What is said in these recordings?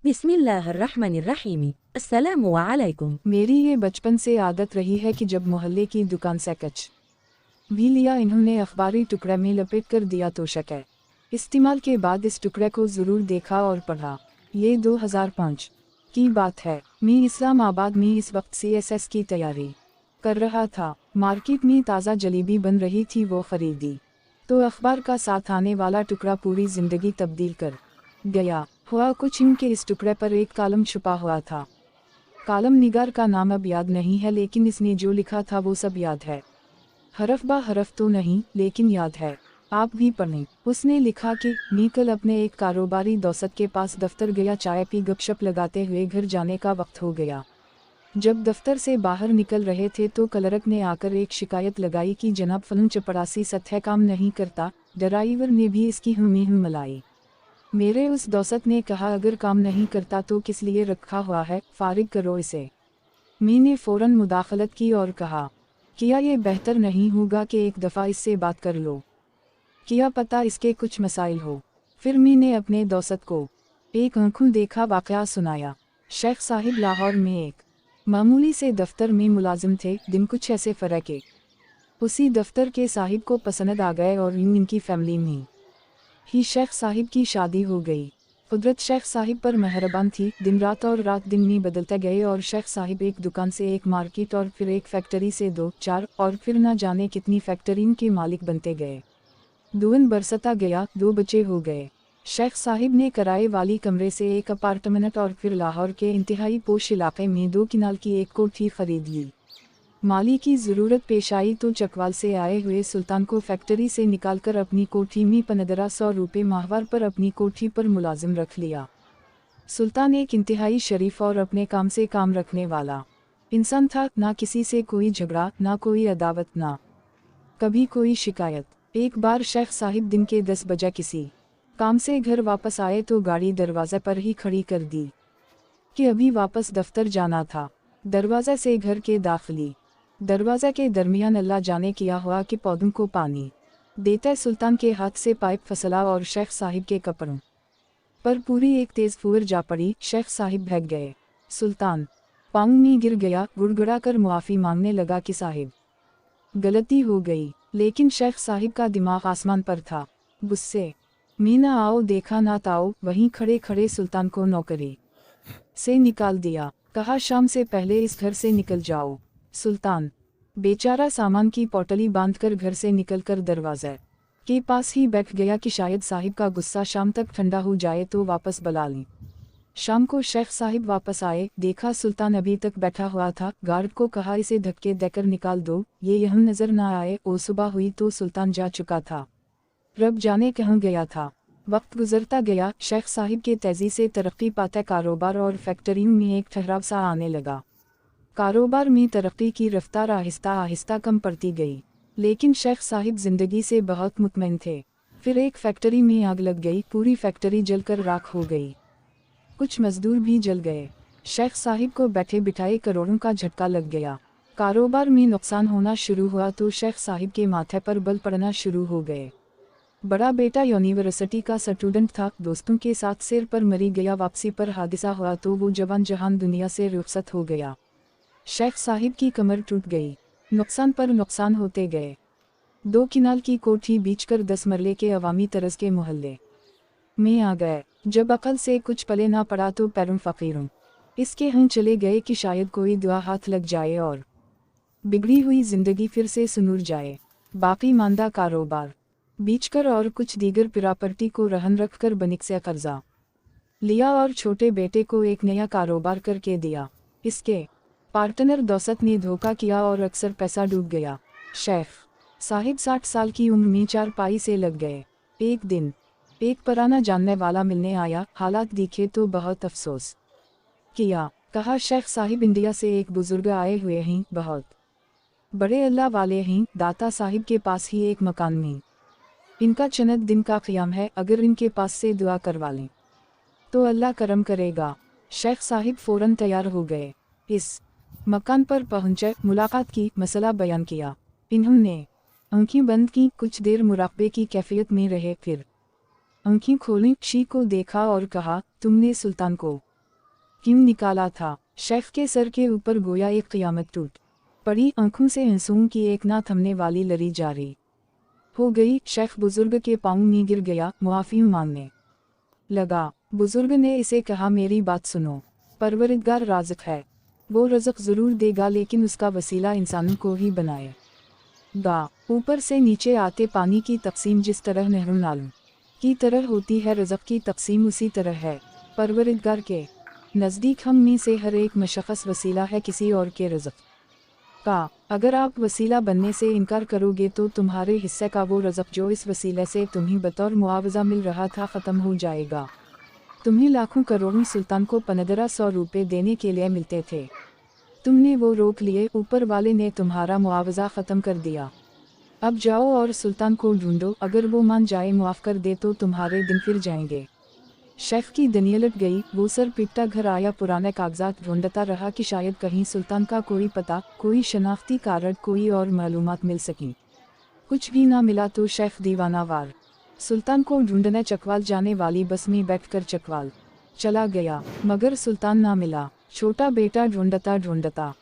बिस्मिल्लाहिर्रहमानिर्रहीम। अस्सलामु अलैकुम। मेरी ये बचपन से आदत रही है कि जब मोहल्ले की दुकान से कुछ भी लिया इन्होंने अखबारी टुकड़े में लपेट कर दिया तो शक है। इस्तेमाल के बाद इस टुकड़े को ज़रूर देखा और पढ़ा। ये 2005 की बात है। मैं इस्लामाबाद में इस वक्त CSS की तैयारी कर रहा था। मार्केट में ताज़ा जलेबी बन रही थी, वो खरीदी तो अखबार का साथ आने वाला टुकड़ा पूरी ज़िंदगी तब्दील कर गया। हुआ कुछ यूं कि इस टुकड़े पर एक कालम छुपा हुआ था। कालम निगार का नाम अब याद नहीं है, लेकिन इसने जो लिखा था वो सब याद है। हरफ बा हरफ तो नहीं, लेकिन याद है। आप भी पढ़ें। उसने लिखा कि मैं कल अपने एक कारोबारी दोस्त के पास दफ्तर गया, चाय पी गपशप लगाते हुए घर जाने का वक्त हो गया। जब दफ्तर से बाहर निकल रहे थे तो क्लर्क ने आकर एक शिकायत लगाई कि जनाब फलन चपरासी सतह काम नहीं करता। ड्राइवर ने भी इसकी हमी मलाई। मेरे उस दोस्त ने कहा अगर काम नहीं करता तो किस लिए रखा हुआ है, फारिग करो इसे। मैंने फ़ौरन मुदाखलत की और कहा क्या ये बेहतर नहीं होगा कि एक दफ़ा इससे बात कर लो, क्या पता इसके कुछ मसाइल हो। फिर मैंने अपने दोस्त को एक आंखों देखा वाक़या सुनाया। शेख साहिब लाहौर में एक मामूली से दफ्तर में मुलाजिम थे। दिन कुछ ऐसे फ़र्क के उसी दफ्तर के साहिब को पसंद आ गए और इनकी फैमिली में ही शेख साहिब की शादी हो गई। कुदरत शेख साहिब पर मेहरबान थी। दिन रात और रात दिन में बदलते गए और शेख साहिब एक दुकान से एक मार्केट और फिर एक फैक्ट्री से 2-4 और फिर ना जाने कितनी फैक्ट्रियों के मालिक बनते गए। दिन बरसता गया, 2 बच्चे हो गए। शेख साहिब ने किराए वाली कमरे से एक अपार्टमेंट और फिर लाहौर के इंतहाई पोश इलाके में 2 किनाल की एक कोठी खरीद ली। माली की ज़रूरत पेश आई तो चकवाल से आए हुए सुल्तान को फैक्ट्री से निकालकर अपनी कोठी में 1500 रुपये माहवार पर अपनी कोठी पर मुलाजिम रख लिया। सुल्तान एक इंतहाई शरीफ और अपने काम से काम रखने वाला इंसान था। ना किसी से कोई झगड़ा, ना कोई अदावत, ना कभी कोई शिकायत। एक बार शेख साहिब दिन के 10 बजे किसी काम से घर वापस आए तो गाड़ी दरवाजे पर ही खड़ी कर दी कि अभी वापस दफ्तर जाना था। दरवाजे से घर के दाखिली दरवाजे के दरमियान अल्लाह जाने किया हुआ कि पौधों को पानी देते सुल्तान के हाथ से पाइप फसला और शेख साहिब के कपड़ों पर पूरी एक तेज फूर जा पड़ी। शेख साहिब भाग गए। सुल्तान पांव में गिर गया, गुड़गुड़ा कर मुआफ़ी मांगने लगा कि साहिब गलती हो गई। लेकिन शेख साहिब का दिमाग आसमान पर था। गुस्से में ना आओ देखा ना ताओ, वहीं खड़े खड़े सुल्तान को नौकरी से निकाल दिया। कहा शाम से पहले इस घर से निकल जाओ। सुल्तान बेचारा सामान की पोटली बांधकर घर से निकलकर दरवाजे के पास ही बैठ गया कि शायद साहिब का गुस्सा शाम तक ठंडा हो जाए तो वापस बुला लें। शाम को शेख साहिब वापस आए, देखा सुल्तान अभी तक बैठा हुआ था। गार्ड को कहा इसे धक्के देकर निकाल दो, ये यहाँ नजर ना आए। ओ सुबह हुई तो सुल्तान जा चुका था, रब जाने कहाँ गया था। वक्त गुजरता गया। शेख साहिब के तेजी से तरक्की पाते कारोबार और फैक्ट्रियों में एक ठहराव सा आने लगा। कारोबार में तरक्की की रफ्तार आहिस्ता आहिस्ता कम पड़ती गई, लेकिन शेख साहिब जिंदगी से बहुत मुतमईन थे। फिर एक फैक्ट्री में आग लग गई, पूरी फैक्ट्री जलकर राख हो गई, कुछ मजदूर भी जल गए। शेख साहिब को बैठे बिठाए करोड़ों का झटका लग गया। कारोबार में नुकसान होना शुरू हुआ तो शेख साहिब के माथे पर बल पड़ना शुरू हो गए। बड़ा बेटा यूनिवर्सिटी का स्टूडेंट था, दोस्तों के साथ सिर पर मरी गया। वापसी पर हादसा हुआ तो वो जवान जहान दुनिया से रुखसत हो गया। शेख साहिब की कमर टूट गई। नुकसान पर नुकसान होते गए। 2 किनाल की कोठी बेचकर 10 मरले के अवामी तरज के मोहल्ले में आ गए। जब अकल से कुछ पले ना पड़ा तो पैरों फकीरों इसके हम चले गए कि शायद कोई दुआ हाथ लग जाए और बिगड़ी हुई जिंदगी फिर से सुनूर जाए। बाकी मांदा कारोबार बेचकर और कुछ दीगर प्रॉपर्टी को रहन रखकर बनिक से कर्जा लिया और छोटे बेटे को एक नया कारोबार करके दिया। इसके पार्टनर दोस्त ने धोखा किया और अक्सर पैसा डूब गया। शेख साहिब 60 साल की उम्र में चारपाई से लग गए। एक दिन एक पुराना जानने वाला मिलने आया। हालात दिखे तो बहुत अफसोस किया। कहा शेख साहिब इंडिया से एक बुजुर्ग आए हुए हैं, बहुत बड़े अल्लाह वाले हैं। दाता साहिब के पास ही एक मकान में इनका चंद दिन का क़याम है, अगर इनके पास से दुआ करवा लें तो अल्लाह करम करेगा। शेख साहिब फ़ौरन तैयार हो गए। इस मकान पर पहुंचे, मुलाकात की, मसला बयान किया। इन्होंने आंखें बंद की, कुछ देर मुराक़बे की कैफियत में रहे, फिर आंखें खोलीं, शी को देखा और कहा तुमने सुल्तान को क्यों निकाला था? शेफ के सर के ऊपर गोया एक क़यामत टूट पड़ी, आंखों से आंसुओं की एक ना थमने वाली लड़ी जारी हो गई। शेफ बुजुर्ग के पाँव में गिर गया, मुआफ़ी मांगने लगा। बुजुर्ग ने इसे कहा, मेरी बात सुनो, परवरदिगार राज़िक है, वो रज़्क़ ज़रूर देगा, लेकिन उसका वसीला इंसानों को ही बनाएगा। ऊपर से नीचे आते पानी की तक़सीम जिस तरह नहरों नालों की तरह होती है, रज़्क़ की तक़सीम उसी तरह है। परवरदिगार के नज़दीक हम में से हर एक मशख़्स वसीला है किसी और के रज़्क़ का। अगर आप वसीला बनने से इनकार करोगे तो तुम्हारे हिस्से का वो रज़्क़ जो इस वसीले से तुम्हें बतौर मुआवज़ा मिल रहा था ख़त्म हो जाएगा। तुम्हें लाखों करोड़ों सुल्तान को 1500 रुपये देने के लिए मिलते थे, तुमने वो रोक लिए, ऊपर वाले ने तुम्हारा मुआवज़ा ख़त्म कर दिया। अब जाओ और सुल्तान को ढूंढो, अगर वो मान जाए, मुआफ़ कर दे तो तुम्हारे दिन फिर जाएंगे। शेफ़ की दुनिया लट गई, वो सर पीटता घर आया, पुराने कागजात ढूंढता रहा कि शायद कहीं सुल्तान का कोई पता, कोई शनाख्ती कार्ड, कोई और मालूमात मिल सकें। कुछ भी ना मिला तो शेफ़ दीवानावार सुल्तान को ढूंढने चकवाल जाने वाली बस में बैठकर चकवाल चला गया, मगर सुल्तान ना मिला। छोटा बेटा ढूंढता ढूंढता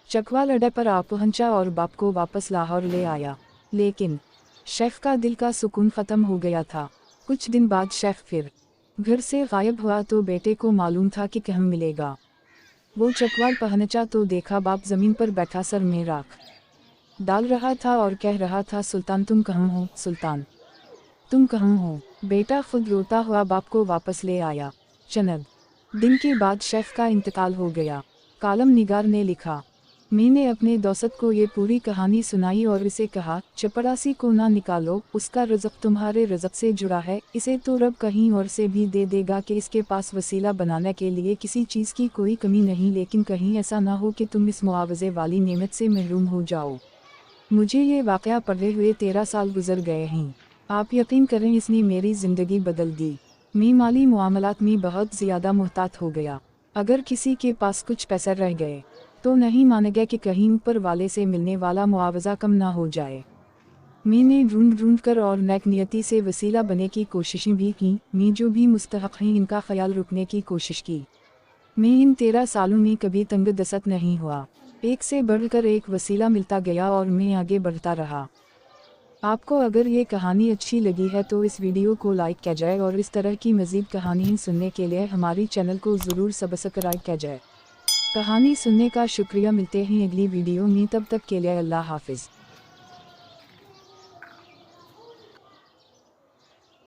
चकवाल अड्डे पर आ पहुंचा और बाप को वापस लाहौर ले आया, लेकिन शेफ़ का दिल का सुकून ख़त्म हो गया था। कुछ दिन बाद शेफ़ फिर घर से गायब हुआ तो बेटे को मालूम था कि कहाँ मिलेगा। वो चकवाल पहुंचा तो देखा बाप ज़मीन पर बैठा सर में राख डाल रहा था और कह रहा था, सुल्तान तुम कहाँ हो, सुल्तान तुम कहाँ हो? बेटा खुद रोता हुआ बाप को वापस ले आया। चंद दिन के बाद शेफ़ का इंतकाल हो गया। कालम निगार ने लिखा, मैंने अपने दोस्त को ये पूरी कहानी सुनाई और इसे कहा, चपरासी को ना निकालो, उसका रज़्क़ तुम्हारे रज़्क़ से जुड़ा है, इसे तो रब कहीं और से भी दे देगा कि इसके पास वसीला बनाने के लिए किसी चीज़ की कोई कमी नहीं, लेकिन कहीं ऐसा ना हो कि तुम इस मुआवज़े वाली नेमत से महरूम हो जाओ। मुझे ये वाक़या पढ़े हुए 13 साल गुजर गए हैं। आप यकीन करें, इसने मेरी ज़िंदगी बदल दी। मैं माली मामलात में बहुत ज़्यादा मुहतात हो गया। अगर किसी के पास कुछ पैसे रह गए तो नहीं मानेगा कि कहीं ऊपर वाले से मिलने वाला मुआवज़ा कम ना हो जाए। मैंने ढूंढ कर और नेक नियति से वसीला बनने की कोशिशें भी की। मैं जो भी मुस्तहक़ हैं इनका ख्याल रखने की कोशिश की। मैं इन 13 सालों में कभी तंग दस्त नहीं हुआ। एक से बढ़कर एक वसीला मिलता गया और मैं आगे बढ़ता रहा। आपको अगर ये कहानी अच्छी लगी है तो इस वीडियो को लाइक किया जाए और इस तरह की मज़ीद कहानियाँ सुनने के लिए हमारी चैनल को ज़रूर सब्सक्राइब किया जाए। कहानी सुनने का शुक्रिया। मिलते हैं अगली वीडियो में, तब तक के लिए अल्लाह हाफ़िज़।